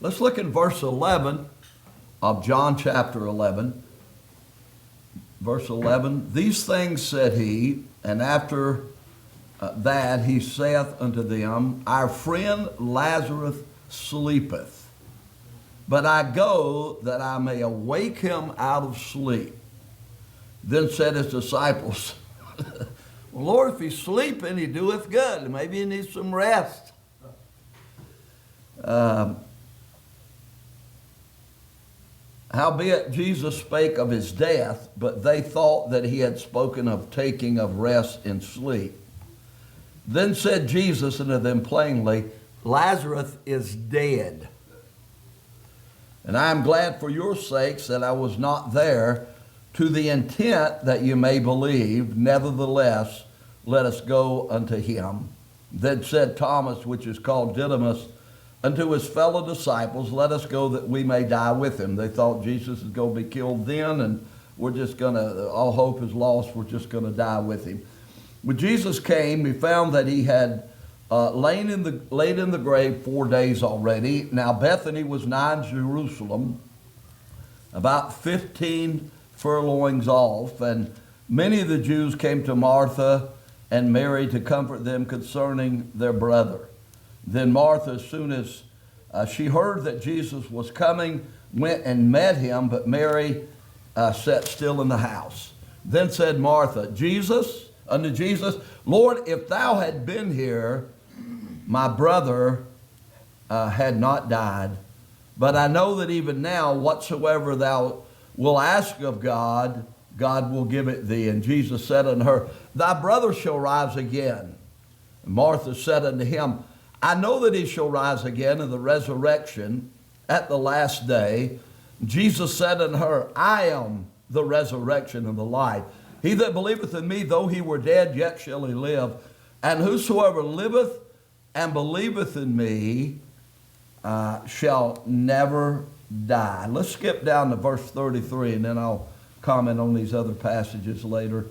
Let's look at verse 11 of John chapter 11. Verse 11, these things said he, and after that he saith unto them, our friend Lazarus sleepeth, but I go that I may awake him out of sleep. Then said his disciples, well, Lord, if he's sleeping, he doeth good. Maybe he needs some rest. Howbeit Jesus spake of his death, but they thought that he had spoken of taking of rest in sleep. Then said Jesus unto them plainly, Lazarus is dead. And I am glad for your sakes that I was not there, to the intent that you may believe. Nevertheless, let us go unto him. Then said Thomas, which is called Didymus, unto his fellow disciples, let us go that we may die with him. They thought Jesus is going to be killed then, and we're just going to, all hope is lost, we're just going to die with him. When Jesus came, he found that he had laid in the grave 4 days already. Now Bethany was nigh Jerusalem, about 15 furlongs off, and many of the Jews came to Martha and Mary to comfort them concerning their brother. Then Martha, as soon as she heard that Jesus was coming, went and met him, but Mary sat still in the house. Then said Martha unto Jesus, Lord, if thou had been here, my brother had not died. But I know that even now, whatsoever thou wilt ask of God, God will give it thee. And Jesus said unto her, thy brother shall rise again. And Martha said unto him, I know that he shall rise again in the resurrection at the last day. Jesus said unto her, I am the resurrection and the life. He that believeth in me, though he were dead, yet shall he live. And whosoever liveth and believeth in me shall never die. Let's skip down to verse 33, and then I'll comment on these other passages later.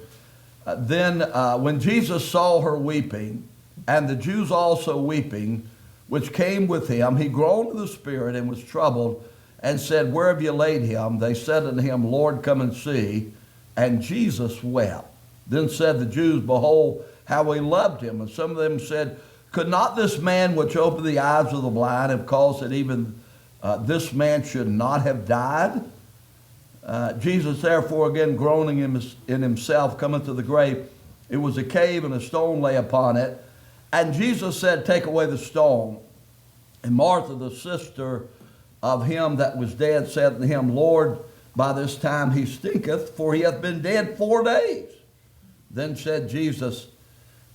Then when Jesus saw her weeping, and the Jews also weeping, which came with him, he groaned in the spirit and was troubled, and said, where have you laid him? They said unto him, Lord, come and see. And Jesus wept. Then said the Jews, behold, how we loved him. And some of them said, could not this man which opened the eyes of the blind have caused that even this man should not have died? Jesus therefore, again groaning in himself, cometh to the grave. It was a cave, and a stone lay upon it. And Jesus said, take away the stone. And Martha, the sister of him that was dead, said unto him, Lord, by this time he stinketh, for he hath been dead 4 days. Then said Jesus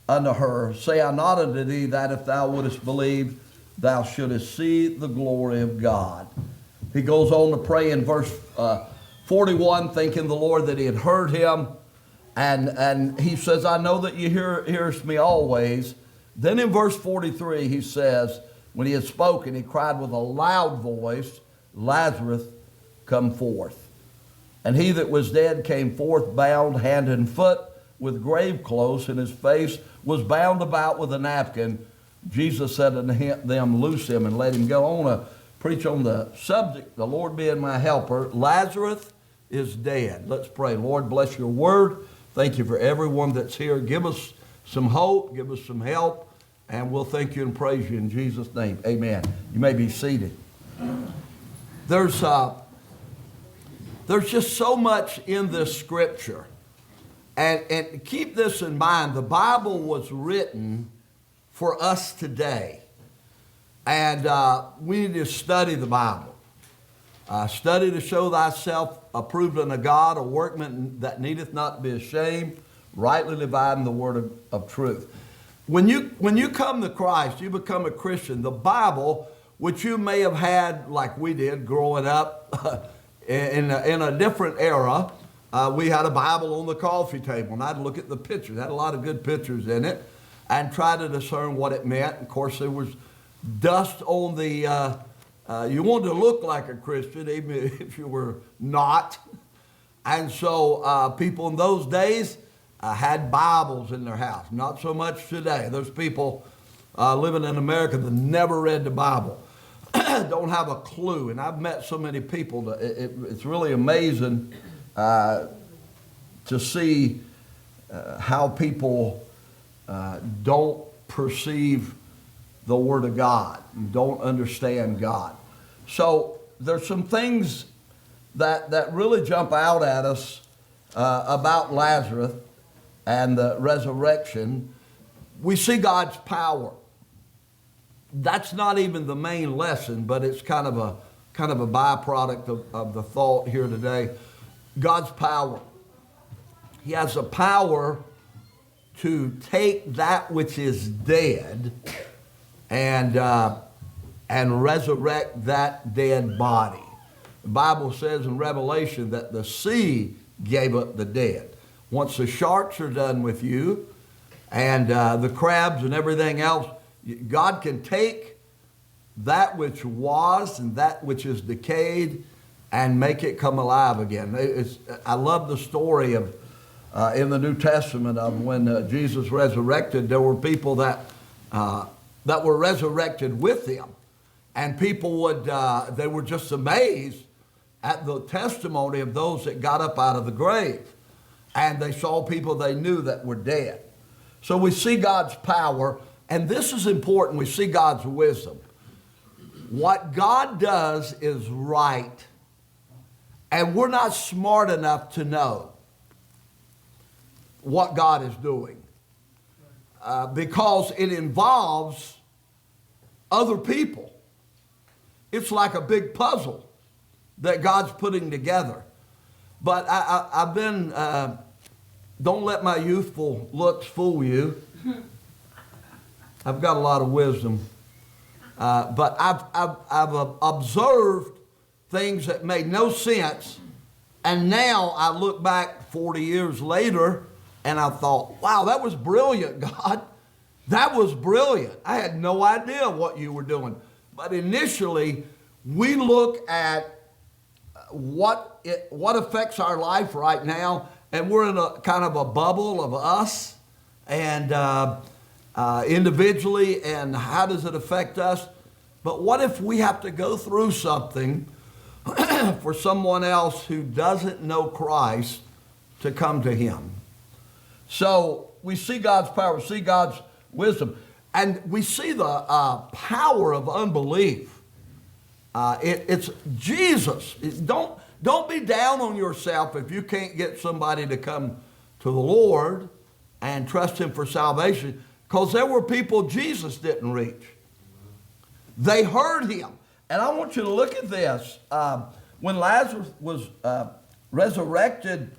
unto her, say I not unto thee that if thou wouldest believe, thou shouldest see the glory of God. He goes on to pray in verse 41, thanking the Lord that he had heard him. And he says, I know that you hearest me always. Then in verse 43, he says, when he had spoken, he cried with a loud voice, Lazarus, come forth. And he that was dead came forth, bound hand and foot with grave clothes, and his face was bound about with a napkin. Jesus said unto them, loose him and let him go. I want to preach on the subject, the Lord being my helper. Lazarus is dead. Let's pray. Lord, bless your word. Thank you for everyone that's here. Give us some hope, give us some help, and we'll thank you and praise you in Jesus' name. Amen. You may be seated. There's just so much in this scripture. And keep this in mind, the Bible was written for us today. And we need to study the Bible. Study to show thyself approved unto God, a workman that needeth not be ashamed, rightly dividing the word of truth. When you come to Christ, you become a Christian. The Bible, which you may have had like we did growing up in a different era, we had a Bible on the coffee table, and I'd look at the pictures. It had a lot of good pictures in it, and try to discern what it meant. Of course, there was dust on the, you wanted to look like a Christian, even if you were not. And so people in those days had Bibles in their house. Not so much today. There's people living in America that never read the Bible. don't have a clue. And I've met so many people that it's really amazing to see how people don't perceive the Word of God, don't understand God. So there's some things that really jump out at us about Lazarus and the resurrection. We see God's power. That's not even the main lesson, but it's kind of a byproduct of the thought here today. God's power. He has the power to take that which is dead and resurrect that dead body. The Bible says in Revelation that the sea gave up the dead. Once the sharks are done with you and the crabs and everything else, God can take that which was and that which is decayed and make it come alive again. I love the story of in the New Testament of when Jesus resurrected. There were people that were resurrected with him, and people they were just amazed at the testimony of those that got up out of the grave, and they saw people they knew that were dead. So we see God's power, and this is important. We see God's wisdom. What God does is right, and we're not smart enough to know what God is doing because it involves other people. It's like a big puzzle that God's putting together. But I've been, don't let my youthful looks fool you. I've got a lot of wisdom. But I've observed things that made no sense. And now I look back 40 years later and I thought, wow, that was brilliant, God. That was brilliant. I had no idea what you were doing. But initially, we look at what affects our life right now, and we're in a kind of a bubble of us and individually, and how does it affect us? But what if we have to go through something for someone else who doesn't know Christ to come to him? So we see God's power, we see God's wisdom, and we see the power of unbelief. It's Jesus. Don't be down on yourself if you can't get somebody to come to the Lord and trust him for salvation, because there were people Jesus didn't reach. They heard him. And I want you to look at this. When Lazarus was resurrected,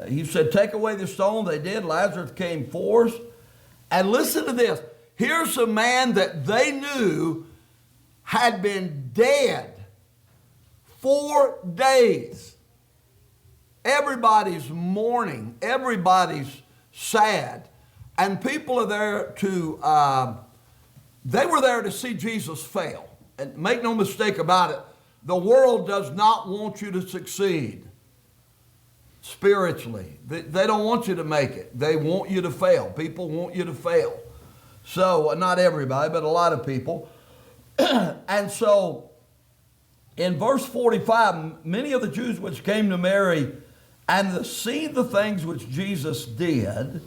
he said, take away the stone. They did. Lazarus came forth. And listen to this. Here's a man that they knew had been dead 4 days. Everybody's mourning. Everybody's sad. And people are there they were there to see Jesus fail. And make no mistake about it, the world does not want you to succeed spiritually. They don't want you to make it. They want you to fail. People want you to fail. So, not everybody, but a lot of people. And so, in verse 45, many of the Jews which came to Mary and seen the things which Jesus did,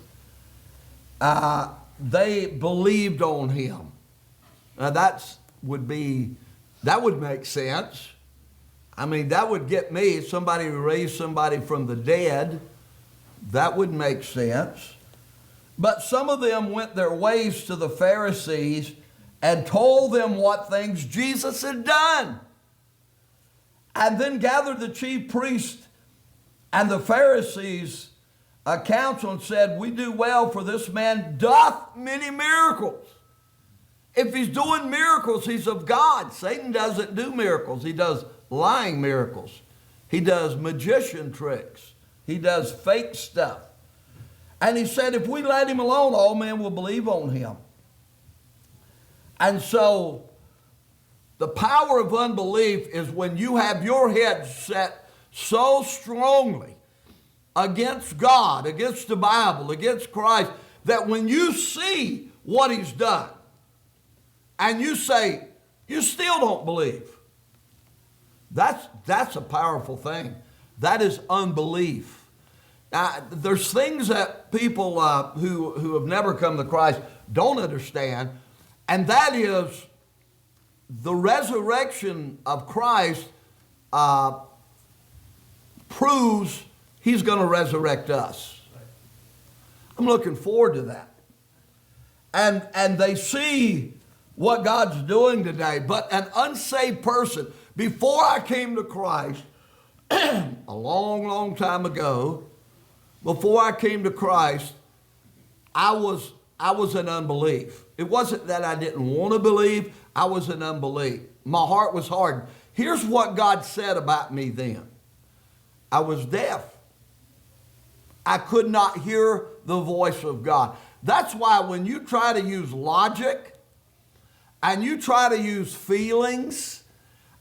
they believed on him. Now that would make sense. I mean, that would get me, if somebody raised somebody from the dead, that would make sense. But some of them went their ways to the Pharisees and told them what things Jesus had done. And then gathered the chief priests and the Pharisees a council and said, we do well, for this man doth many miracles. If he's doing miracles, he's of God. Satan doesn't do miracles. He does lying miracles. He does magician tricks. He does fake stuff. And he said, if we let him alone, all men will believe on him. And so the power of unbelief is when you have your head set so strongly against God, against the Bible, against Christ, that when you see what he's done, and you say, you still don't believe. That's a powerful thing. That is unbelief. There's things that people who have never come to Christ don't understand, and that is the resurrection of Christ proves he's going to resurrect us. I'm looking forward to that. And they see what God's doing today. But an unsaved person, before I came to Christ, a long, long time ago, before I came to Christ, I was in unbelief. It wasn't that I didn't want to believe. I was in unbelief. My heart was hardened. Here's what God said about me then. I was deaf. I could not hear the voice of God. That's why when you try to use logic and you try to use feelings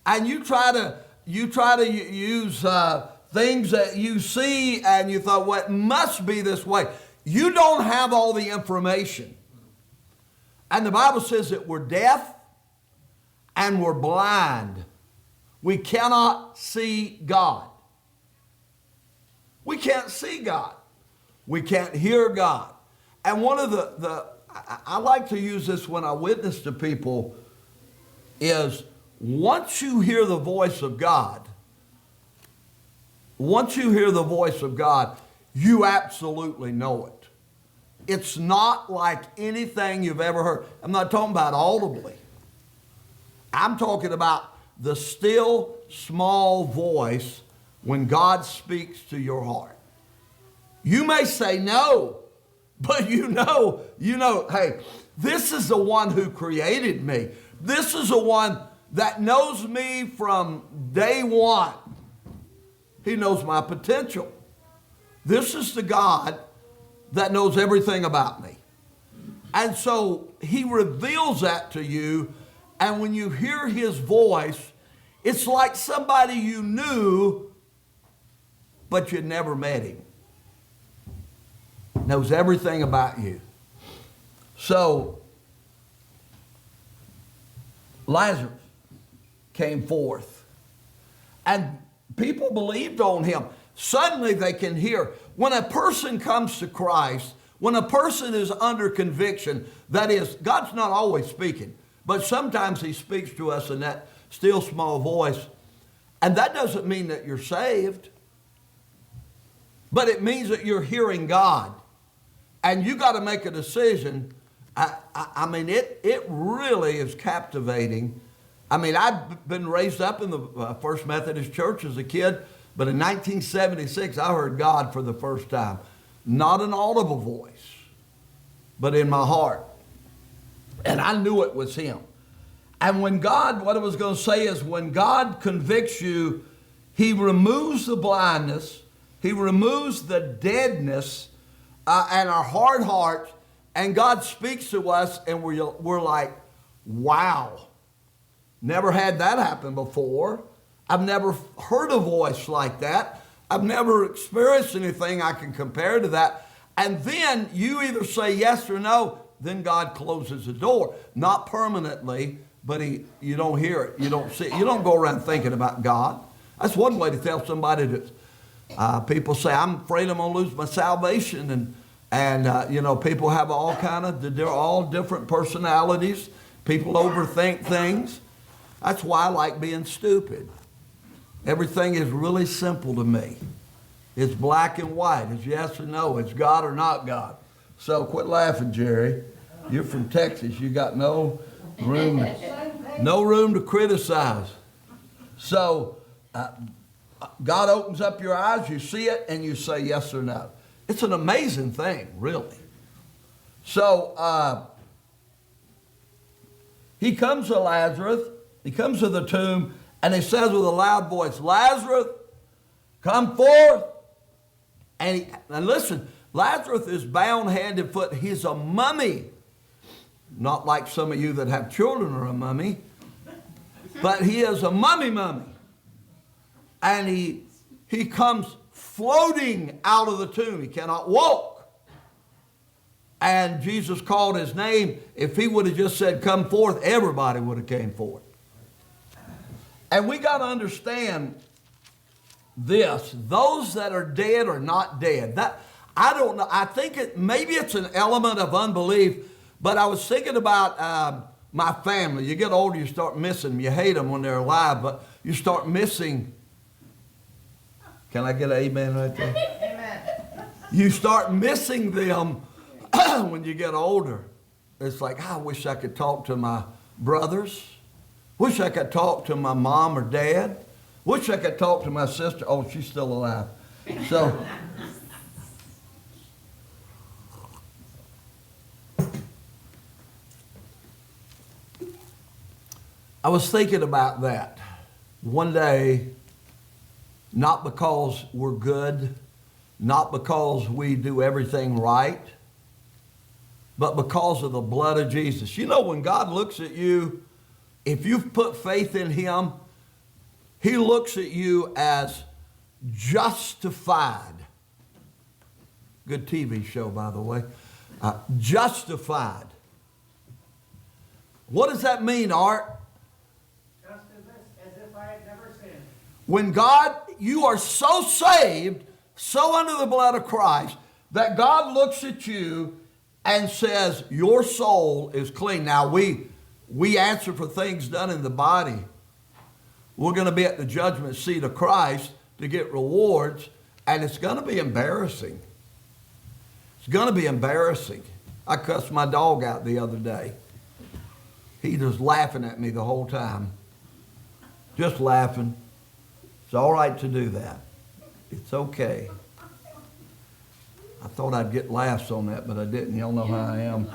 and you try to use things that you see and you thought, well, it must be this way. You don't have all the information. And the Bible says that we're deaf and we're blind. We cannot see God. We can't see God. We can't hear God. And one of I like to use this when I witness to people, is once you hear the voice of God, you absolutely know it. It's not like anything you've ever heard. I'm not talking about audibly. I'm talking about the still small voice when God speaks to your heart. You may say no, but you know, hey, this is the one who created me. This is the one that knows me from day one. He knows my potential. This is the God that knows everything about me. And so he reveals that to you. And when you hear his voice, it's like somebody you knew, but you never met him. Knows everything about you. So, Lazarus came forth. And people believed on him. Suddenly they can hear. When a person comes to Christ, when a person is under conviction, that is, God's not always speaking, but sometimes he speaks to us in that still small voice. And that doesn't mean that you're saved, but it means that you're hearing God. And you got to make a decision. I mean, it really is captivating. I mean, I've been raised up in the First Methodist Church as a kid, but in 1976, I heard God for the first time. Not an audible voice, but in my heart. And I knew it was him. And when God, what I was going to say is, when God convicts you, he removes the blindness, he removes the deadness, and our hard hearts, and God speaks to us, and we're like, wow, never had that happen before. I've never heard a voice like that. I've never experienced anything I can compare to that. And then you either say yes or no, then God closes the door. Not permanently, but you don't hear it, you don't see it. You don't go around thinking about God. That's one way to tell somebody that people say, I'm afraid I'm going to lose my salvation. And you know, people have all kind of, they're all different personalities. People overthink things. That's why I like being stupid. Everything is really simple to me. It's black and white. It's yes or no. It's God or not God. So quit laughing, Jerry. You're from Texas. You got no room to criticize. So God opens up your eyes, you see it, and you say yes or no. It's an amazing thing, really. So he comes to Lazarus, he comes to the tomb, and he says with a loud voice, Lazarus, come forth. And listen, Lazarus is bound hand and foot. He's a mummy. Not like some of you that have children are a mummy, but he is a mummy. And he comes floating out of the tomb. He cannot walk. and Jesus called his name, if he would have just said, come forth, everybody would have came forth. And we got to understand this. Those that are dead are not dead. That, I don't know. I think maybe it's an element of unbelief, but I was thinking about my family. You get older, you start missing them. You hate them when they're alive, but you start missing. Can I get an amen right there? Amen. You start missing them when you get older. It's like, I wish I could talk to my brothers. Wish I could talk to my mom or dad. Wish I could talk to my sister. Oh, she's still alive. So, I was thinking about that. One day, not because we're good, not because we do everything right, but because of the blood of Jesus. You know, when God looks at you, if you've put faith in him, he looks at you as justified. Good TV show, by the way. Justified. What does that mean, Art? Just as if I had never sinned. When God, you are so saved, so under the blood of Christ, that God looks at you and says, your soul is clean. Now, we answer for things done in the body. We're going to be at the judgment seat of Christ to get rewards, and it's going to be embarrassing. It's going to be embarrassing. I cussed my dog out the other day. He was laughing at me the whole time. Just laughing. It's all right to do that. It's okay. I thought I'd get laughs on that, but I didn't. Y'all know how I am.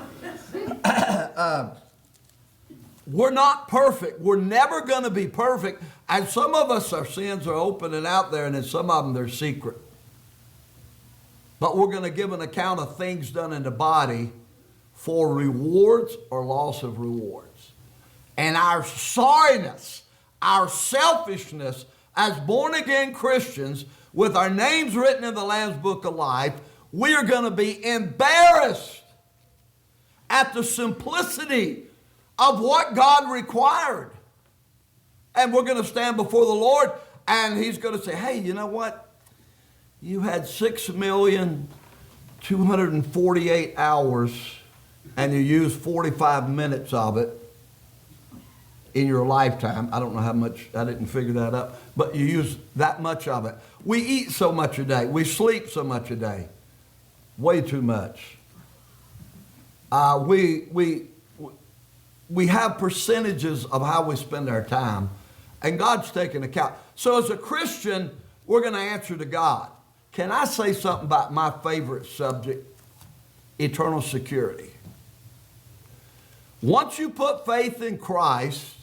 We're not perfect. We're never going to be perfect. And some of us, our sins are open and out there, and then some of them, they're secret. But we're going to give an account of things done in the body for rewards or loss of rewards. And our sorriness, our selfishness as born-again Christians with our names written in the Lamb's Book of Life, we are going to be embarrassed at the simplicity of what God required. And we're going to stand before the Lord, and he's going to say, hey, you know what? You had 6,248 hours, and you used 45 minutes of it in your lifetime. I don't know how much, I didn't figure that up, but you use that much of it. We eat so much a day. We sleep so much a day. Way too much. We have percentages of how we spend our time, and God's taking account. So as a Christian, we're going to answer to God. Can I say something about my favorite subject? Eternal security. Once you put faith in Christ,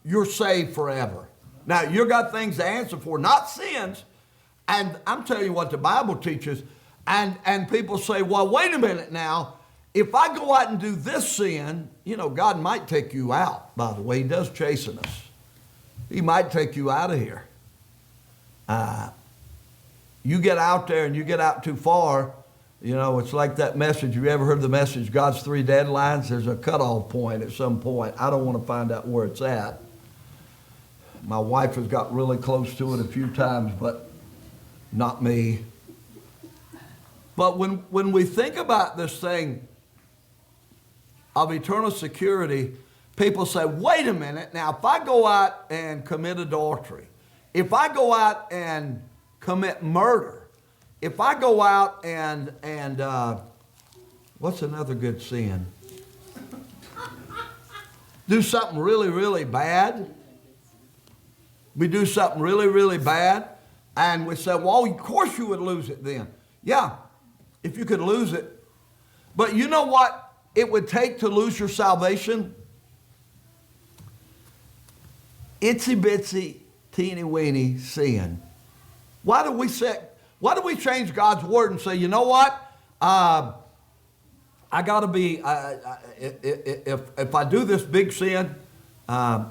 you're saved forever. Now, you've got things to answer for, not sins. And I'm telling you what the Bible teaches. And people say, well, wait a minute now. If I go out and do this sin, you know, God might take you out, by the way. He does chasten us. He might take you out of here. You get out there and you get out too far, you know, it's like that message. Have you ever heard the message, God's 3 deadlines? There's a cutoff point at some point. I don't want to find out where it's at. My wife has got really close to it a few times, but not me. But when we think about this thing of eternal security, people say, wait a minute, now if I go out and commit adultery, if I go out and commit murder, if I go out and what's another good sin? Do something really, really bad. We do something really, really bad, and we say, well, of course you would lose it then. Yeah, if you could lose it. But you know what it would take to lose your salvation? Itsy bitsy, teeny weeny sin. Why do we change God's word and say, you know what? I got to be, if I do this big sin, I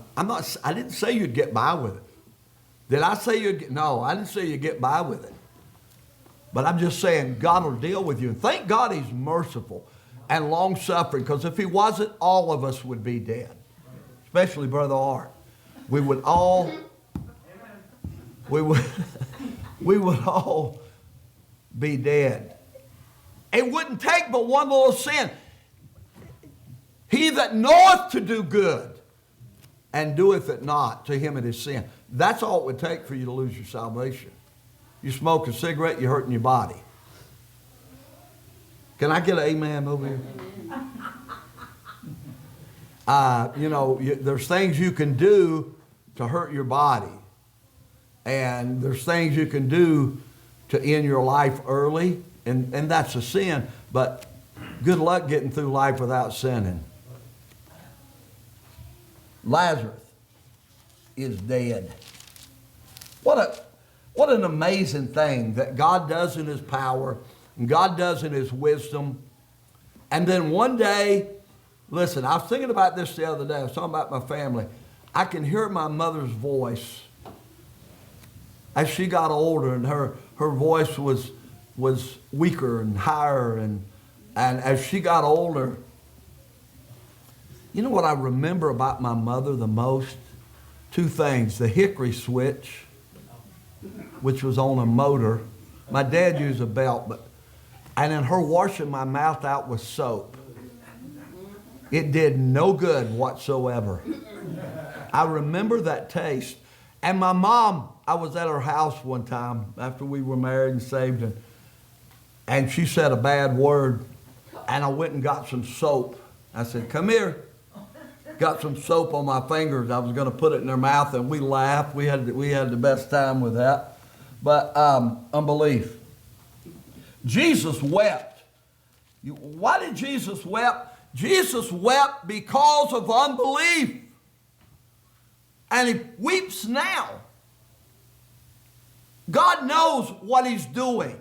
didn't say you'd get by with it. Did I say you'd get, no, I didn't say you'd get by with it. But I'm just saying God will deal with you. And thank God he's merciful and long-suffering, because if he wasn't, all of us would be dead, especially Brother Art. We would all, we would all be dead. It wouldn't take but one little sin. He that knoweth to do good and doeth it not, to him it is sin. That's all it would take for you to lose your salvation. You smoke a cigarette, you're hurting your body. Can I get an amen over here? There's things you can do to hurt your body. And there's things you can do to end your life early. And that's a sin. But good luck getting through life without sinning. Lazarus is dead. What an amazing thing that God does in his power and God does in his wisdom. And then one day, listen, I was thinking about this the other day. I was talking about my family. I can hear my mother's voice as she got older, and her voice was weaker and higher. And as she got older, you know what I remember about my mother the most? Two things. The hickory switch, which was on a motor. My dad used a belt, and then her washing my mouth out with soap. It did no good whatsoever. I remember that taste. And my mom, I was at her house one time after we were married and saved, and she said a bad word, and I went and got some soap. I said, come here. Got some soap on my fingers. I was going to put it in her mouth, and we laughed. We had the best time with that. But unbelief. Jesus wept. Why did Jesus weep? Jesus wept because of unbelief. And he weeps now. God knows what he's doing.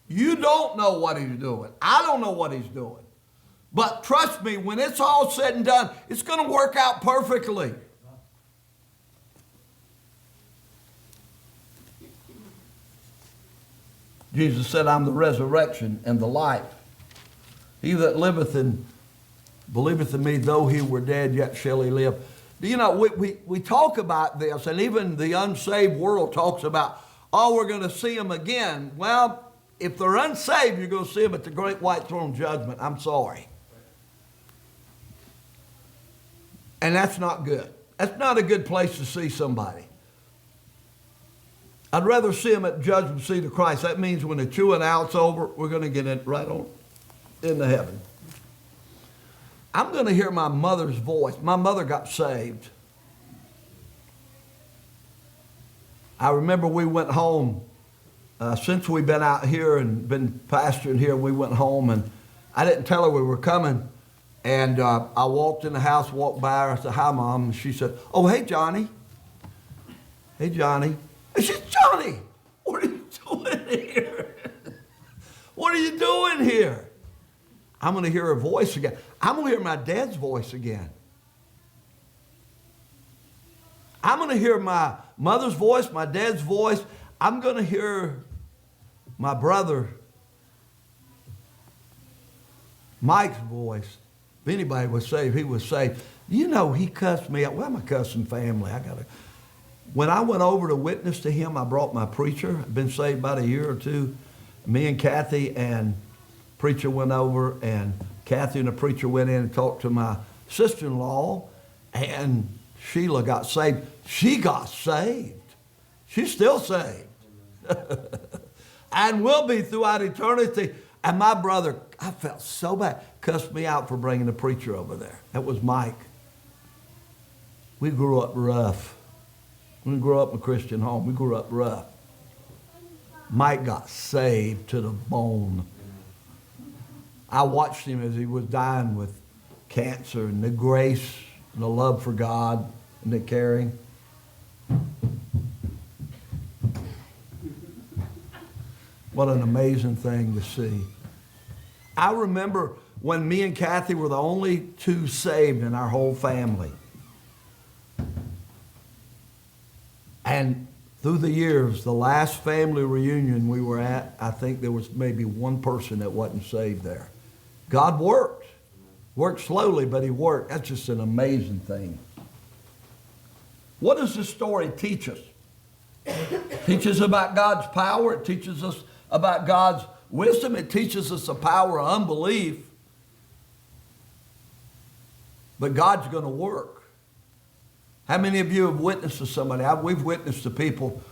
You don't know what he's doing. I don't know what he's doing. But trust me, when it's all said and done, it's going to work out perfectly. Jesus said, I'm the resurrection and the life. He that liveth and believeth in me, though he were dead, yet shall he live. You know, we talk about this, and even the unsaved world talks about, oh, we're going to see him again. Well, if they're unsaved, you're going to see him at the great white throne judgment. I'm sorry. And that's not good. That's not a good place to see somebody. I'd rather see him at the judgment seat of Christ. That means when the chewing out's over, we're going to get it right on into heaven. I'm going to hear my mother's voice. My mother got saved. I remember we went home. Since we've been out here and been pastoring here, we went home, and I didn't tell her we were coming. And I walked in the house, walked by her. I said, hi, Mom. And she said, oh, hey, Johnny. Hey, Johnny. I said, Johnny, what are you doing here? What are you doing here? I'm going to hear her voice again. I'm going to hear my dad's voice again. I'm going to hear my mother's voice, my dad's voice. I'm going to hear my brother Mike's voice. If anybody was saved, he was saved. You know, he cussed me out. Well, I'm a cussing family. When I went over to witness to him, I brought my preacher. I'd been saved about a year or two. Me and Kathy and preacher went over, and Kathy and the preacher went in and talked to my sister-in-law, and Sheila got saved. She got saved. She's still saved. And will be throughout eternity. And my brother, I felt so bad, cussed me out for bringing the preacher over there. That was Mike. We grew up rough. We grew up in a Christian home. We grew up rough. Mike got saved to the bone. I watched him as he was dying with cancer, and the grace and the love for God and the caring. What an amazing thing to see. I remember when me and Kathy were the only two saved in our whole family. And through the years, the last family reunion we were at, I think there was maybe one person that wasn't saved there. God worked. Worked slowly, but he worked. That's just an amazing thing. What does this story teach us? It teaches about God's power. It teaches us about God's wisdom. It teaches us the power of unbelief. But God's going to work. How many of you have witnessed to somebody? We've witnessed to people.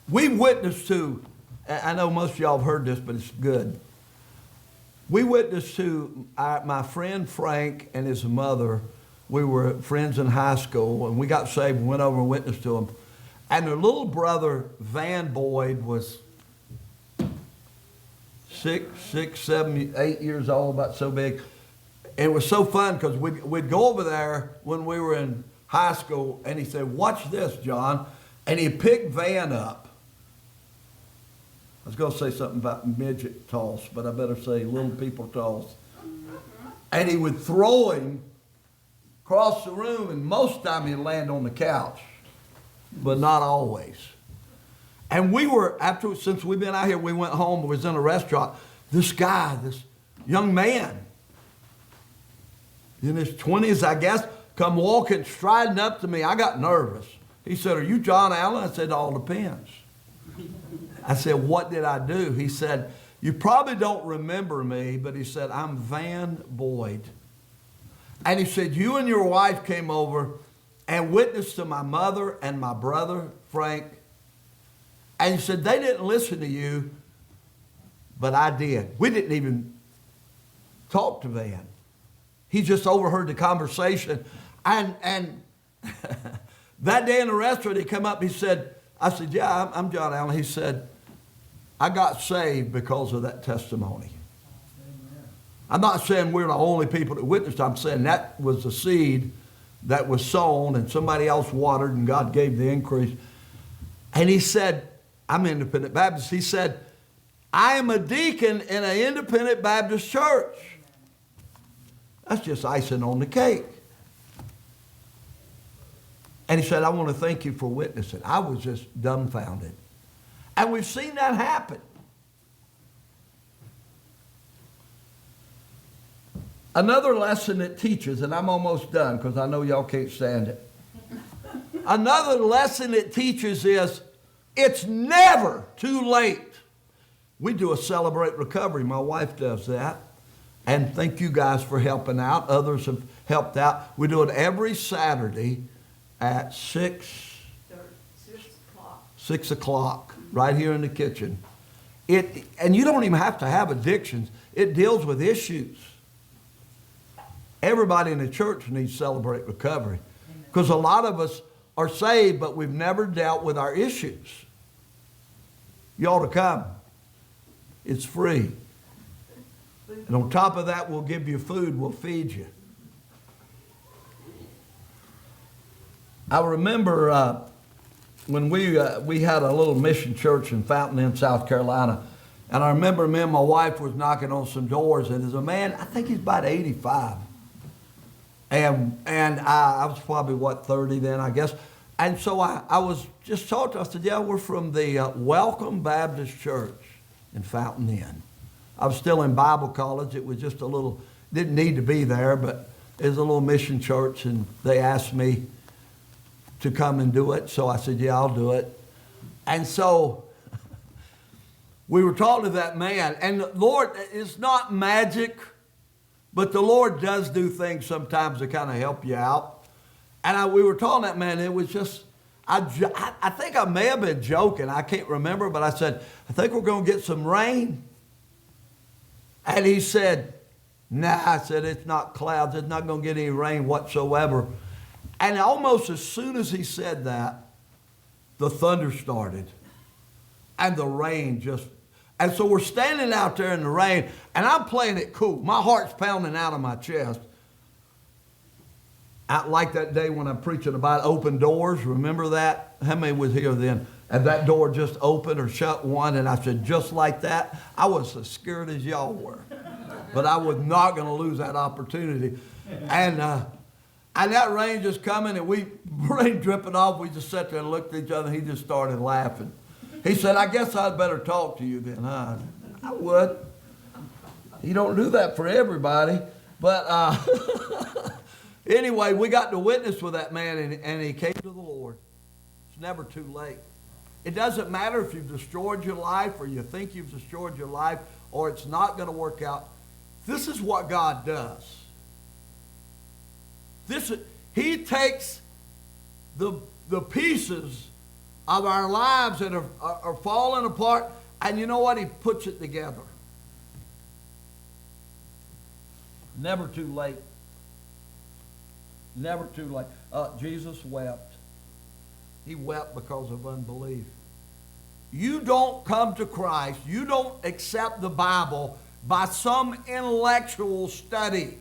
We've witnessed to, I know most of y'all have heard this, but it's good. We witnessed to my friend Frank and his mother. We were friends in high school, and we got saved and went over and witnessed to them. And their little brother, Van Boyd, was 6, 7, 8 years old, about so big. And it was so fun because we'd go over there when we were in high school, and he said, "Watch this, John." And he picked Van up. I was going to say something about midget toss, but I better say little people toss. And he would throw him across the room, and most of the time he'd land on the couch, but not always. And we were, since we've been out here, we went home, we was in a restaurant. This guy, this young man, in his 20s, I guess, come walking, striding up to me. I got nervous. He said, "Are you John Allen?" I said, "It all depends." I said, "What did I do?" He said, "You probably don't remember me," but he said, "I'm Van Boyd." And he said, "You and your wife came over and witnessed to my mother and my brother, Frank." And he said, "They didn't listen to you, but I did." We didn't even talk to Van. He just overheard the conversation. And that day in the restaurant, he come up, he said, I said, "Yeah, I'm John Allen." He said, "I got saved because of that testimony." Amen. I'm not saying we're the only people that witnessed. I'm saying that was the seed that was sown and somebody else watered and God gave the increase. And he said, I'm Independent Baptist. He said, "I am a deacon in an Independent Baptist church." That's just icing on the cake. And he said, "I want to thank you for witnessing." I was just dumbfounded. And we've seen that happen. Another lesson it teaches, and I'm almost done because I know y'all can't stand it. Another lesson it teaches is it's never too late. We do a Celebrate Recovery. My wife does that. And thank you guys for helping out. Others have helped out. We do it every Saturday at 6 o'clock, right here in the kitchen. And you don't even have to have addictions. It deals with issues. Everybody in the church needs to Celebrate Recovery. Because a lot of us are saved, but we've never dealt with our issues. You ought to come. It's free. And on top of that, we'll give you food. We'll feed you. I remember when we had a little mission church in Fountain Inn, South Carolina. And I remember me and my wife was knocking on some doors. And there's a man, I think he's about 85. And I was probably, 30 then, I guess. And so I was just talking to him. I said, "Yeah, we're from the Welcome Baptist Church in Fountain Inn." I was still in Bible college. It was just a little, didn't need to be there, but it was a little mission church, and they asked me to come and do it. So I said, "Yeah, I'll do it." And so we were talking to that man, and the Lord, it's not magic, but the Lord does do things sometimes to kind of help you out. And we were talking to that man, and it was just, I think I may have been joking. I can't remember, but I said, "I think we're going to get some rain." And he said, "Nah," I said, "it's not clouds. It's not going to get any rain whatsoever." And almost as soon as he said that, the thunder started. And the rain just, and so we're standing out there in the rain, and I'm playing it cool. My heart's pounding out of my chest. Like that day when I'm preaching about open doors. Remember that? How many was here then? And that door just opened or shut one, and I said, just like that. I was as scared as y'all were. But I was not going to lose that opportunity. And And that rain just coming, and rain dripping off. We just sat there and looked at each other, and he just started laughing. He said, I guess I'd better talk to you then, huh? I would. You don't do that for everybody. But anyway, we got to witness with that man, and he came to the Lord. It's never too late. It doesn't matter if you've destroyed your life or you think you've destroyed your life or it's not going to work out. This is what God does. He takes the pieces of our lives that are falling apart, and you know what? He puts it together. Never too late. Never too late. Jesus wept. He wept because of unbelief. You don't come to Christ, you don't accept the Bible by some intellectual study.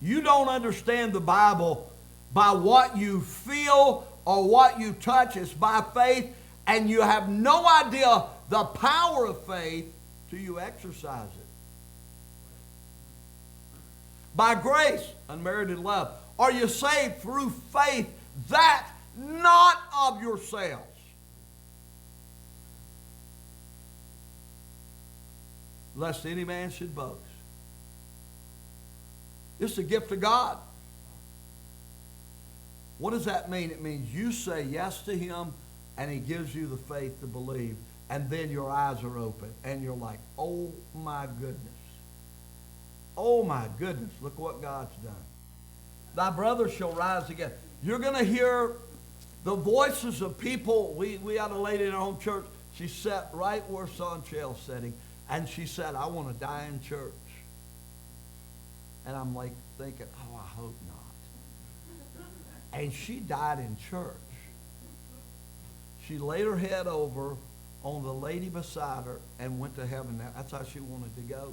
You don't understand the Bible by what you feel or what you touch. It's by faith, and you have no idea the power of faith till you exercise it. By grace, unmerited love. Are you saved through faith, that not of yourselves? Lest any man should boast. It's a gift of God. What does that mean? It means you say yes to Him, and He gives you the faith to believe, and then your eyes are open, and you're like, oh my goodness. Oh my goodness, look what God's done. Thy brother shall rise again. You're going to hear the voices of people. We had a lady in our home church. She sat right where Sonchell's sitting, and she said, I want to die in church. And I'm like thinking, oh, I hope not. And she died in church. She laid her head over on the lady beside her and went to heaven. That's how she wanted to go.